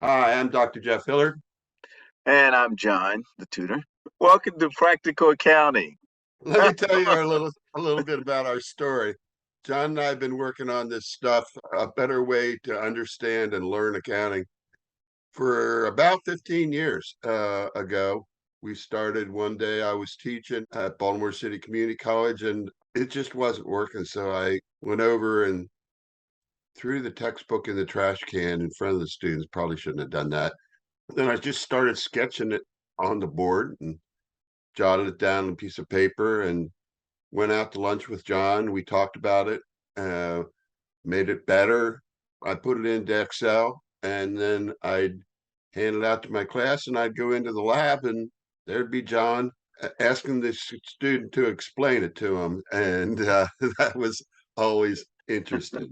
Hi, I'm Dr. Jeff Hillard. And I'm John, the tutor. Welcome to Practical Accounting. Let me tell you a little bit about our story. John and I have been working on this stuff, a better way to understand and learn accounting for about 15 years ago. We started one day. I was teaching at Baltimore City Community College and it just wasn't working. So I went over and threw the textbook in the trash can in front of the students. Probably shouldn't have done that. Then I just started sketching it on the board and jotted it down on a piece of paper and went out to lunch with John. We talked about it, uh, made it better. I put it into Excel, and then I'd hand it out to my class, and I'd go into the lab, and there'd be John asking the student to explain it to him, and that was always interesting.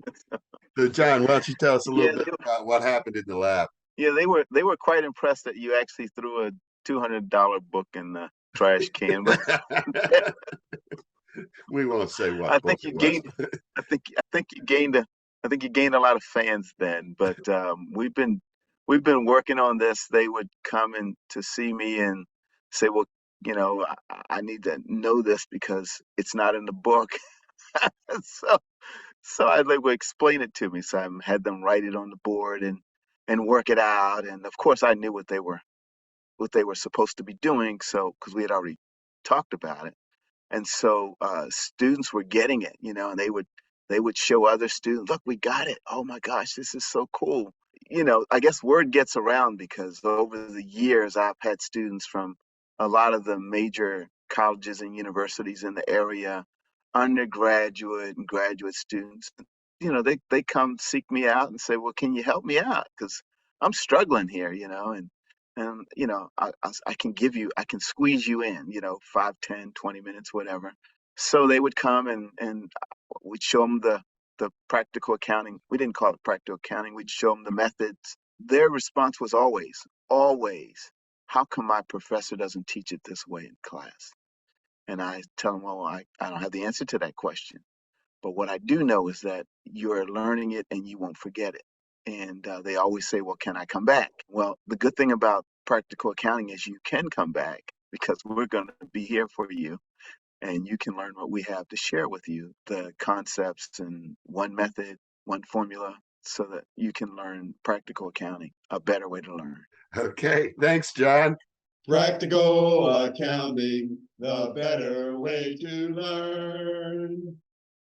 So, John, why don't you tell us a little Yeah, bit about what happened in the lab? they were quite impressed that you actually threw a $200 book in the trash can. But We won't say I what book think you it was. gained, I think you gained a lot of fans then. But we've been working on this. They would come in to see me and say, "Well, I need to know this because it's not in the book." so they would explain it to me. So I had them write it on the board and work it out. And of course, I knew what they were supposed to be doing. So because we had already talked about it, and so students were getting it, and they would show other students, look, we got it. Oh my gosh, this is so cool. I guess word gets around because over the years I've had students from a lot of the major colleges and universities in the area, undergraduate and graduate students. They come seek me out and say, well, can you help me out? Because I'm struggling here, and I can I can squeeze you in, 5, 10, 20 minutes, whatever. So they would come and we'd show them the practical accounting. We didn't call it practical accounting. We'd show them the methods. Their response was always, how come my professor doesn't teach it this way in class? And I tell them, well, I don't have the answer to that question. But what I do know is that you're learning it and you won't forget it. And they always say, well, can I come back? Well, the good thing about practical accounting is you can come back because we're going to be here for you and you can learn what we have to share with you, the concepts and one method, one formula, so that you can learn practical accounting, a better way to learn. Okay, thanks, John. Practical accounting, the better way to learn.